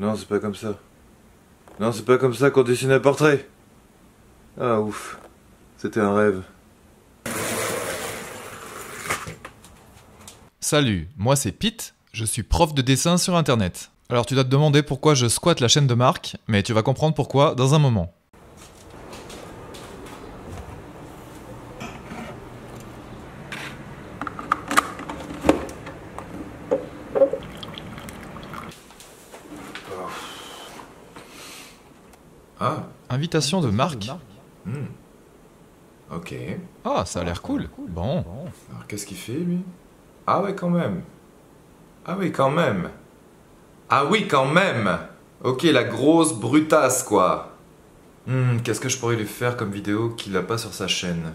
Non, c'est pas comme ça. Non, c'est pas comme ça qu'on dessine un portrait. Ah ouf, c'était un rêve. Salut, moi c'est Pete, je suis prof de dessin sur internet. Alors tu dois te demander pourquoi je squatte la chaîne de Marc, mais tu vas comprendre pourquoi dans un moment. Ah, Invitation de Marc. ok. Ah, ça a l'air cool. Bon. Alors qu'est-ce qu'il fait lui? Ah ouais quand même. Ah oui quand même. Ah oui quand même. Ok, la grosse brutasse quoi. Qu'est-ce que je pourrais lui faire comme vidéo qu'il n'a pas sur sa chaîne?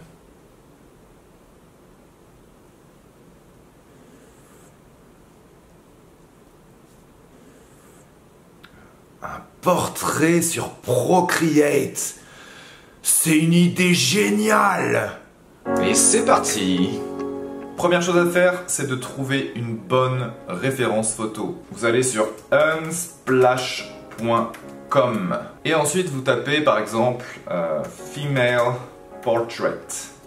Un portrait sur Procreate. C'est une idée géniale. Et c'est parti. Première chose à faire, c'est de trouver une bonne référence photo. Vous allez sur unsplash.com et ensuite vous tapez par exemple female portrait.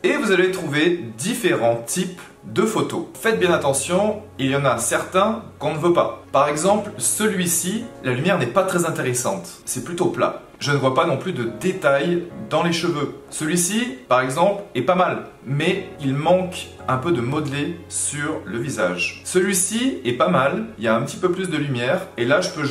Et vous allez trouver différents types de photos. Faites bien attention, il y en a certains qu'on ne veut pas. Par exemple, celui-ci, la lumière n'est pas très intéressante. C'est plutôt plat. Je ne vois pas non plus de détails dans les cheveux. Celui-ci, par exemple, est pas mal, mais il manque un peu de modelé sur le visage. Celui-ci est pas mal, il y a un petit peu plus de lumière, et là je peux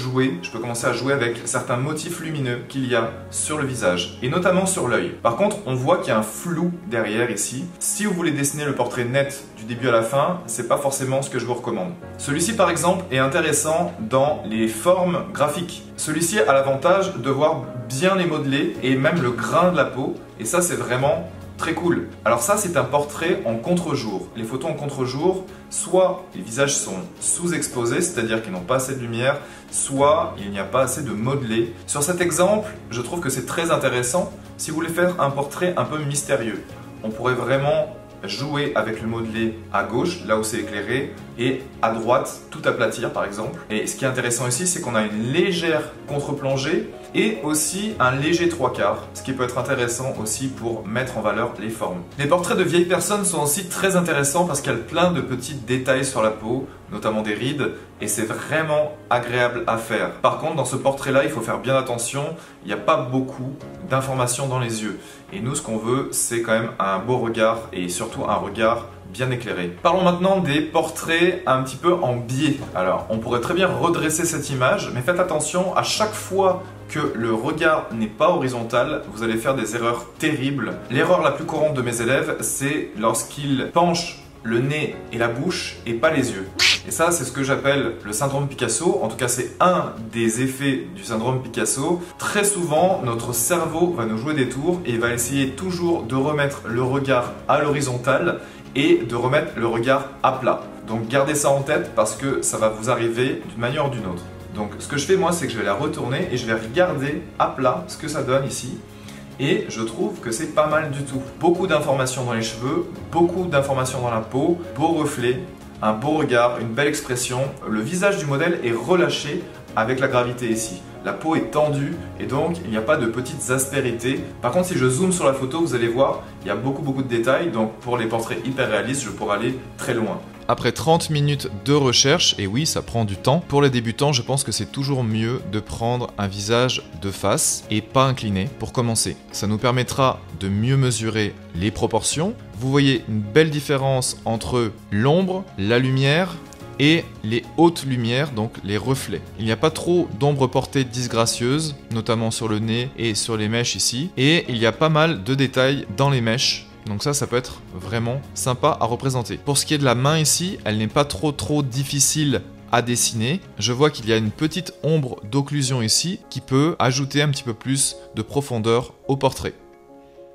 commencer à jouer avec certains motifs lumineux qu'il y a sur le visage, et notamment sur l'œil. Par contre, on voit qu'il y a un flou derrière ici. Si vous voulez dessiner le portrait net du début à la fin, c'est pas forcément ce que je vous recommande. Celui-ci, par exemple, est intéressant dans les formes graphiques. Celui-ci a l'avantage de voir bien les modeler et même le grain de la peau, et ça c'est vraiment très cool. Alors ça c'est un portrait en contre-jour. Les photos en contre-jour, soit les visages sont sous-exposés, c'est-à-dire qu'ils n'ont pas assez de lumière, soit il n'y a pas assez de modelé. Sur cet exemple, je trouve que c'est très intéressant si vous voulez faire un portrait un peu mystérieux. On pourrait vraiment jouer avec le modelé à gauche, là où c'est éclairé, et à droite, tout aplatir par exemple. Et ce qui est intéressant ici, c'est qu'on a une légère contre-plongée et aussi un léger trois quarts, ce qui peut être intéressant aussi pour mettre en valeur les formes. Les portraits de vieilles personnes sont aussi très intéressants parce qu'il y a plein de petits détails sur la peau, notamment des rides, et c'est vraiment agréable à faire. Par contre, dans ce portrait-là, il faut faire bien attention, il n'y a pas beaucoup d'informations dans les yeux. Et nous, ce qu'on veut, c'est quand même un beau regard et surtout un regard bien éclairé. Parlons maintenant des portraits un petit peu en biais. Alors, on pourrait très bien redresser cette image, mais faites attention, à chaque fois que le regard n'est pas horizontal, vous allez faire des erreurs terribles. L'erreur la plus courante de mes élèves, c'est lorsqu'ils penchent le nez et la bouche et pas les yeux. Et ça, c'est ce que j'appelle le syndrome Picasso. En tout cas, c'est un des effets du syndrome Picasso. Très souvent, notre cerveau va nous jouer des tours et va essayer toujours de remettre le regard à l'horizontale et de remettre le regard à plat. Donc gardez ça en tête parce que ça va vous arriver d'une manière ou d'une autre. Donc ce que je fais moi, c'est que je vais la retourner et je vais regarder à plat ce que ça donne ici. Et je trouve que c'est pas mal du tout. Beaucoup d'informations dans les cheveux, beaucoup d'informations dans la peau, beau reflet, un beau regard, une belle expression. Le visage du modèle est relâché avec la gravité ici. La peau est tendue et donc il n'y a pas de petites aspérités. Par contre, si je zoome sur la photo, vous allez voir, il y a beaucoup de détails. Donc pour les portraits hyper réalistes, je pourrais aller très loin. Après 30 minutes de recherche, et oui, ça prend du temps, pour les débutants, je pense que c'est toujours mieux de prendre un visage de face et pas incliné pour commencer. Ça nous permettra de mieux mesurer les proportions. Vous voyez une belle différence entre l'ombre, la lumière et les hautes lumières, donc les reflets. Il n'y a pas trop d'ombre portée disgracieuse, notamment sur le nez et sur les mèches ici, et il y a pas mal de détails dans les mèches. Donc ça peut être vraiment sympa à représenter. Pour ce qui est de la main ici, elle n'est pas trop difficile à dessiner. Je vois qu'il y a une petite ombre d'occlusion ici qui peut ajouter un petit peu plus de profondeur au portrait.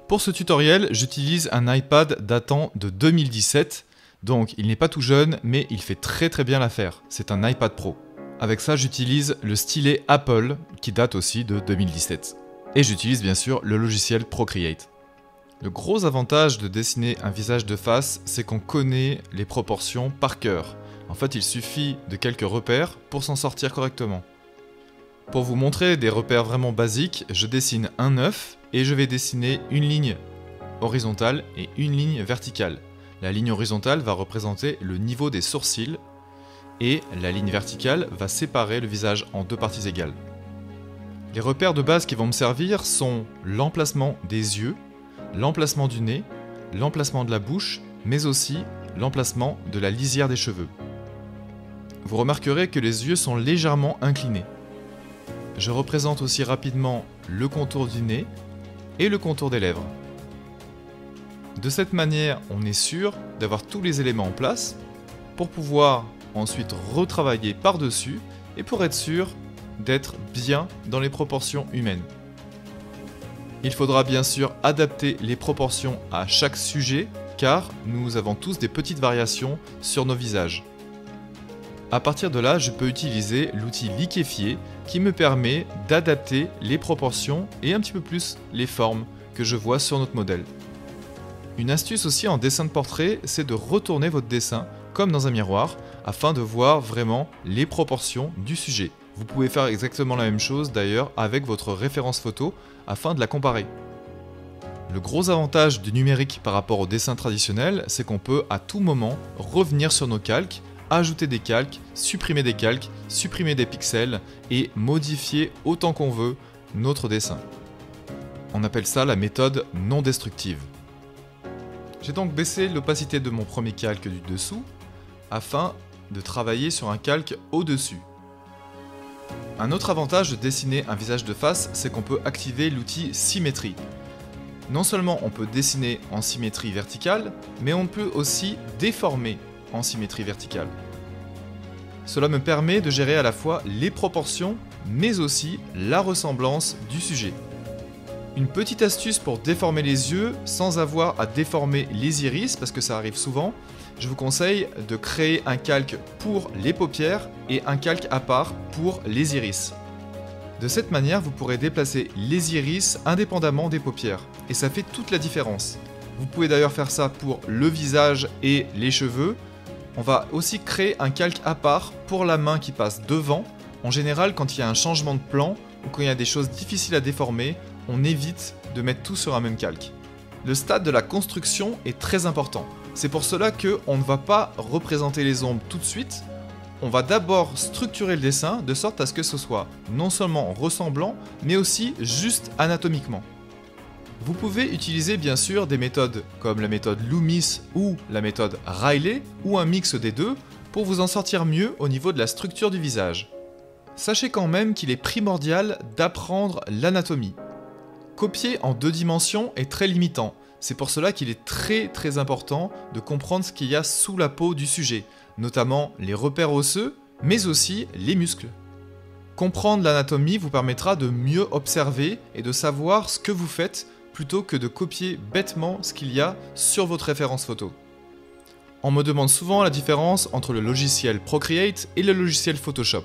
Pour ce tutoriel, j'utilise un iPad datant de 2017. Donc il n'est pas tout jeune, mais il fait très bien l'affaire. C'est un iPad Pro. Avec ça, j'utilise le stylet Apple qui date aussi de 2017. Et j'utilise bien sûr le logiciel Procreate. Le gros avantage de dessiner un visage de face, c'est qu'on connaît les proportions par cœur. En fait, il suffit de quelques repères pour s'en sortir correctement. Pour vous montrer des repères vraiment basiques, je dessine un œuf et je vais dessiner une ligne horizontale et une ligne verticale. La ligne horizontale va représenter le niveau des sourcils et la ligne verticale va séparer le visage en deux parties égales. Les repères de base qui vont me servir sont l'emplacement des yeux, l'emplacement du nez, l'emplacement de la bouche, mais aussi l'emplacement de la lisière des cheveux. Vous remarquerez que les yeux sont légèrement inclinés. Je représente aussi rapidement le contour du nez et le contour des lèvres. De cette manière, on est sûr d'avoir tous les éléments en place pour pouvoir ensuite retravailler par-dessus et pour être sûr d'être bien dans les proportions humaines. Il faudra bien sûr adapter les proportions à chaque sujet car nous avons tous des petites variations sur nos visages. À partir de là, je peux utiliser l'outil liquéfier qui me permet d'adapter les proportions et un petit peu plus les formes que je vois sur notre modèle. Une astuce aussi en dessin de portrait, c'est de retourner votre dessin comme dans un miroir afin de voir vraiment les proportions du sujet. Vous pouvez faire exactement la même chose d'ailleurs avec votre référence photo afin de la comparer. Le gros avantage du numérique par rapport au dessin traditionnel, c'est qu'on peut à tout moment revenir sur nos calques, ajouter des calques, supprimer des pixels et modifier autant qu'on veut notre dessin. On appelle ça la méthode non destructive. J'ai donc baissé l'opacité de mon premier calque du dessous afin de travailler sur un calque au-dessus. Un autre avantage de dessiner un visage de face, c'est qu'on peut activer l'outil symétrie. Non seulement on peut dessiner en symétrie verticale, mais on peut aussi déformer en symétrie verticale. Cela me permet de gérer à la fois les proportions, mais aussi la ressemblance du sujet. Une petite astuce pour déformer les yeux sans avoir à déformer les iris, parce que ça arrive souvent, je vous conseille de créer un calque pour les paupières et un calque à part pour les iris. De cette manière, vous pourrez déplacer les iris indépendamment des paupières, et ça fait toute la différence. Vous pouvez d'ailleurs faire ça pour le visage et les cheveux. On va aussi créer un calque à part pour la main qui passe devant. En général, quand il y a un changement de plan ou quand il y a des choses difficiles à déformer, on évite de mettre tout sur un même calque. Le stade de la construction est très important. C'est pour cela qu'on ne va pas représenter les ombres tout de suite. On va d'abord structurer le dessin de sorte à ce que ce soit non seulement ressemblant, mais aussi juste anatomiquement. Vous pouvez utiliser bien sûr des méthodes comme la méthode Loomis ou la méthode Riley, ou un mix des deux, pour vous en sortir mieux au niveau de la structure du visage. Sachez quand même qu'il est primordial d'apprendre l'anatomie. Copier en 2 dimensions est très limitant, c'est pour cela qu'il est très important de comprendre ce qu'il y a sous la peau du sujet, notamment les repères osseux, mais aussi les muscles. Comprendre l'anatomie vous permettra de mieux observer et de savoir ce que vous faites plutôt que de copier bêtement ce qu'il y a sur votre référence photo. On me demande souvent la différence entre le logiciel Procreate et le logiciel Photoshop.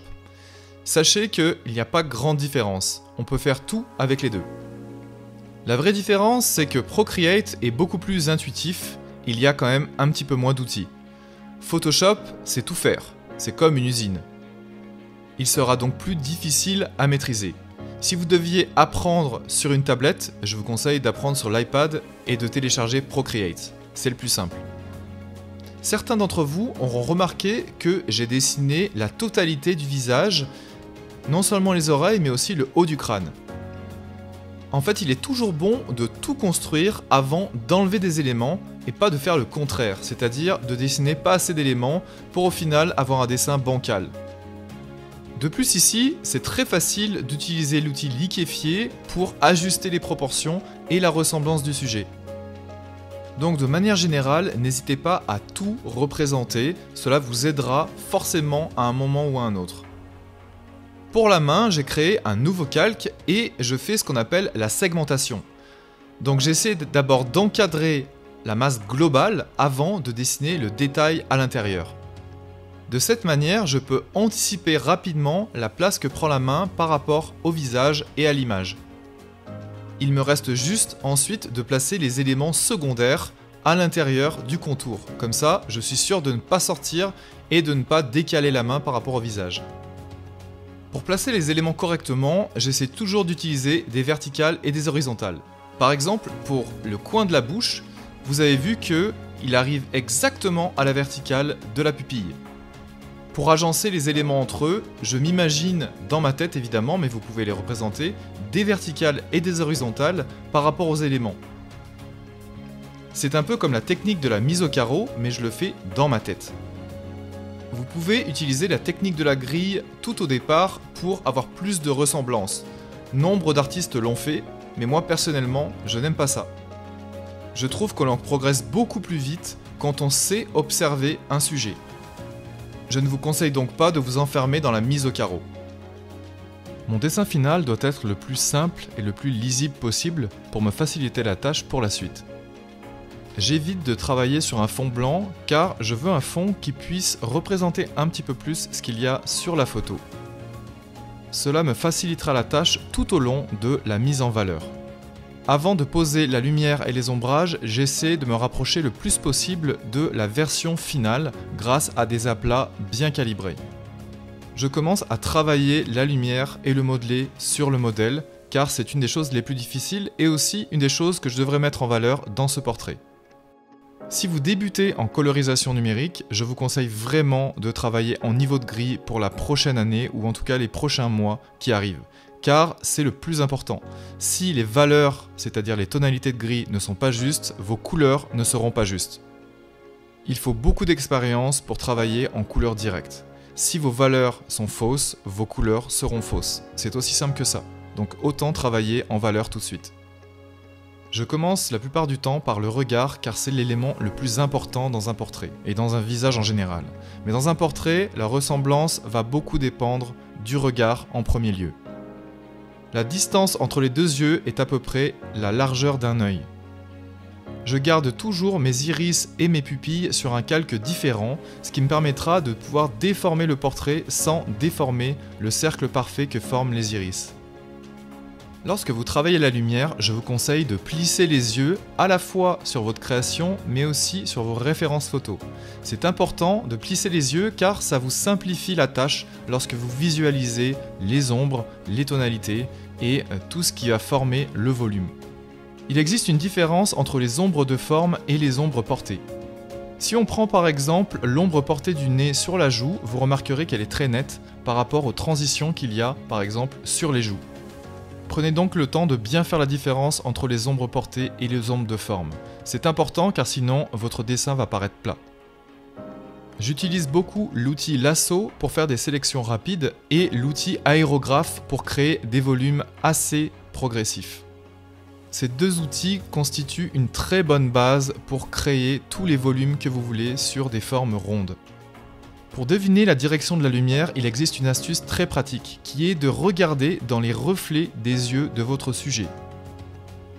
Sachez qu'il n'y a pas grande différence, on peut faire tout avec les deux. La vraie différence, c'est que Procreate est beaucoup plus intuitif, il y a quand même un petit peu moins d'outils. Photoshop, c'est tout faire, c'est comme une usine. Il sera donc plus difficile à maîtriser. Si vous deviez apprendre sur une tablette, je vous conseille d'apprendre sur l'iPad et de télécharger Procreate, c'est le plus simple. Certains d'entre vous auront remarqué que j'ai dessiné la totalité du visage, non seulement les oreilles mais aussi le haut du crâne. En fait, il est toujours bon de tout construire avant d'enlever des éléments et pas de faire le contraire, c'est-à-dire de dessiner pas assez d'éléments pour au final avoir un dessin bancal. De plus ici, c'est très facile d'utiliser l'outil liquéfier pour ajuster les proportions et la ressemblance du sujet. Donc de manière générale, n'hésitez pas à tout représenter, cela vous aidera forcément à un moment ou à un autre. Pour la main, j'ai créé un nouveau calque et je fais ce qu'on appelle la segmentation. Donc j'essaie d'abord d'encadrer la masse globale avant de dessiner le détail à l'intérieur. De cette manière, je peux anticiper rapidement la place que prend la main par rapport au visage et à l'image. Il me reste juste ensuite de placer les éléments secondaires à l'intérieur du contour. Comme ça, je suis sûr de ne pas sortir et de ne pas décaler la main par rapport au visage. Pour placer les éléments correctement, j'essaie toujours d'utiliser des verticales et des horizontales. Par exemple, pour le coin de la bouche, vous avez vu qu'il arrive exactement à la verticale de la pupille. Pour agencer les éléments entre eux, je m'imagine, dans ma tête évidemment, mais vous pouvez les représenter, des verticales et des horizontales par rapport aux éléments. C'est un peu comme la technique de la mise au carreau, mais je le fais dans ma tête. Vous pouvez utiliser la technique de la grille tout au départ pour avoir plus de ressemblance. Nombre d'artistes l'ont fait, mais moi personnellement, je n'aime pas ça. Je trouve que l'on progresse beaucoup plus vite quand on sait observer un sujet. Je ne vous conseille donc pas de vous enfermer dans la mise au carreau. Mon dessin final doit être le plus simple et le plus lisible possible pour me faciliter la tâche pour la suite. J'évite de travailler sur un fond blanc car je veux un fond qui puisse représenter un petit peu plus ce qu'il y a sur la photo. Cela me facilitera la tâche tout au long de la mise en valeur. Avant de poser la lumière et les ombrages, j'essaie de me rapprocher le plus possible de la version finale grâce à des aplats bien calibrés. Je commence à travailler la lumière et le modeler sur le modèle car c'est une des choses les plus difficiles et aussi une des choses que je devrais mettre en valeur dans ce portrait. Si vous débutez en colorisation numérique, je vous conseille vraiment de travailler en niveau de gris pour la prochaine année ou en tout cas les prochains mois qui arrivent. Car c'est le plus important. Si les valeurs, c'est-à-dire les tonalités de gris, ne sont pas justes, vos couleurs ne seront pas justes. Il faut beaucoup d'expérience pour travailler en couleur directe. Si vos valeurs sont fausses, vos couleurs seront fausses. C'est aussi simple que ça. Donc autant travailler en valeur tout de suite. Je commence la plupart du temps par le regard car c'est l'élément le plus important dans un portrait et dans un visage en général. Mais dans un portrait, la ressemblance va beaucoup dépendre du regard en premier lieu. La distance entre les deux yeux est à peu près la largeur d'un œil. Je garde toujours mes iris et mes pupilles sur un calque différent, ce qui me permettra de pouvoir déformer le portrait sans déformer le cercle parfait que forment les iris. Lorsque vous travaillez la lumière, je vous conseille de plisser les yeux à la fois sur votre création mais aussi sur vos références photos. C'est important de plisser les yeux car ça vous simplifie la tâche lorsque vous visualisez les ombres, les tonalités et tout ce qui va former le volume. Il existe une différence entre les ombres de forme et les ombres portées. Si on prend par exemple l'ombre portée du nez sur la joue, vous remarquerez qu'elle est très nette par rapport aux transitions qu'il y a par exemple sur les joues. Prenez donc le temps de bien faire la différence entre les ombres portées et les ombres de forme. C'est important car sinon votre dessin va paraître plat. J'utilise beaucoup l'outil lasso pour faire des sélections rapides et l'outil aérographe pour créer des volumes assez progressifs. Ces deux outils constituent une très bonne base pour créer tous les volumes que vous voulez sur des formes rondes. Pour deviner la direction de la lumière, il existe une astuce très pratique, qui est de regarder dans les reflets des yeux de votre sujet.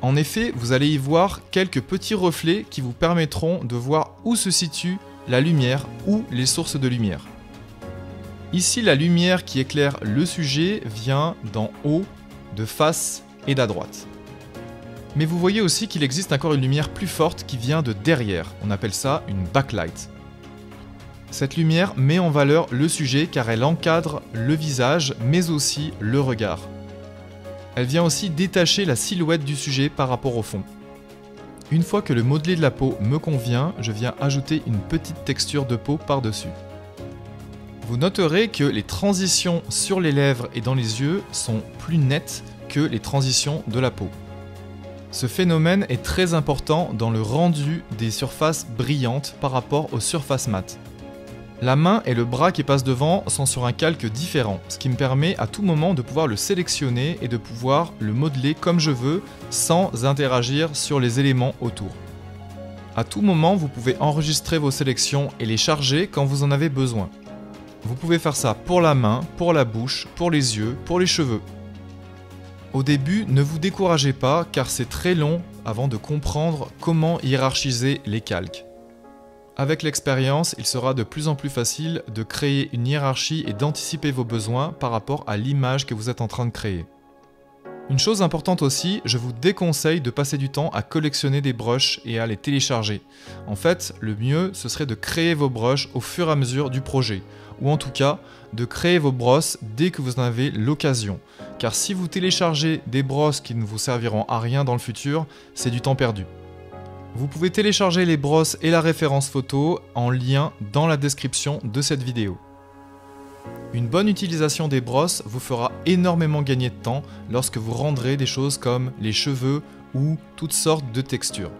En effet, vous allez y voir quelques petits reflets qui vous permettront de voir où se situe la lumière ou les sources de lumière. Ici, la lumière qui éclaire le sujet vient d'en haut, de face et d'à droite. Mais vous voyez aussi qu'il existe encore une lumière plus forte qui vient de derrière. On appelle ça une backlight. Cette lumière met en valeur le sujet car elle encadre le visage mais aussi le regard. Elle vient aussi détacher la silhouette du sujet par rapport au fond. Une fois que le modelé de la peau me convient, je viens ajouter une petite texture de peau par-dessus. Vous noterez que les transitions sur les lèvres et dans les yeux sont plus nettes que les transitions de la peau. Ce phénomène est très important dans le rendu des surfaces brillantes par rapport aux surfaces mates. La main et le bras qui passent devant sont sur un calque différent, ce qui me permet à tout moment de pouvoir le sélectionner et de pouvoir le modeler comme je veux sans interagir sur les éléments autour. À tout moment, vous pouvez enregistrer vos sélections et les charger quand vous en avez besoin. Vous pouvez faire ça pour la main, pour la bouche, pour les yeux, pour les cheveux. Au début, ne vous découragez pas car c'est très long avant de comprendre comment hiérarchiser les calques. Avec l'expérience, il sera de plus en plus facile de créer une hiérarchie et d'anticiper vos besoins par rapport à l'image que vous êtes en train de créer. Une chose importante aussi, je vous déconseille de passer du temps à collectionner des brushes et à les télécharger. En fait, le mieux, ce serait de créer vos brushes au fur et à mesure du projet, ou en tout cas, de créer vos brosses dès que vous en avez l'occasion. Car si vous téléchargez des brosses qui ne vous serviront à rien dans le futur, c'est du temps perdu. Vous pouvez télécharger les brosses et la référence photo en lien dans la description de cette vidéo. Une bonne utilisation des brosses vous fera énormément gagner de temps lorsque vous rendrez des choses comme les cheveux ou toutes sortes de textures.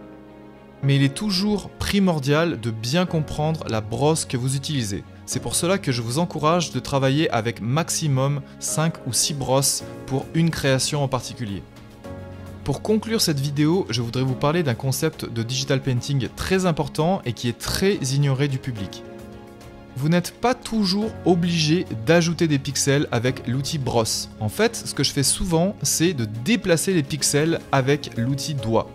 Mais il est toujours primordial de bien comprendre la brosse que vous utilisez. C'est pour cela que je vous encourage de travailler avec maximum 5 ou 6 brosses pour une création en particulier. Pour conclure cette vidéo, je voudrais vous parler d'un concept de digital painting très important et qui est très ignoré du public. Vous n'êtes pas toujours obligé d'ajouter des pixels avec l'outil brosse. En fait, ce que je fais souvent, c'est de déplacer les pixels avec l'outil doigt.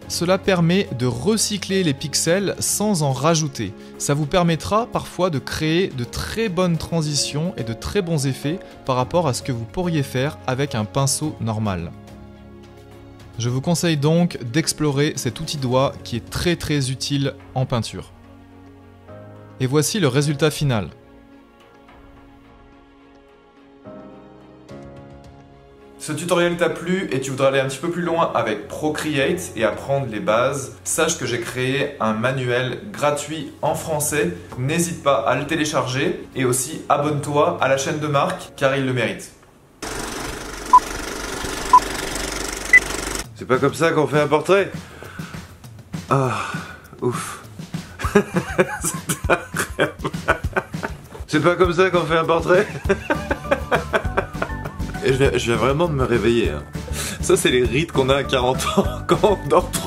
Cela permet de recycler les pixels sans en rajouter. Ça vous permettra parfois de créer de très bonnes transitions et de très bons effets par rapport à ce que vous pourriez faire avec un pinceau normal. Je vous conseille donc d'explorer cet outil doigt qui est très utile en peinture. Et voici le résultat final. Ce tutoriel t'a plu et tu voudrais aller un petit peu plus loin avec Procreate et apprendre les bases, sache que j'ai créé un manuel gratuit en français. N'hésite pas à le télécharger et aussi abonne-toi à la chaîne de Marc car il le mérite. C'est pas comme ça qu'on fait un portrait? Ah, ouf. C'est pas comme ça qu'on fait un portrait? Et je viens vraiment de me réveiller. Hein. Ça, c'est les rites qu'on a à 40 ans quand on dort trop.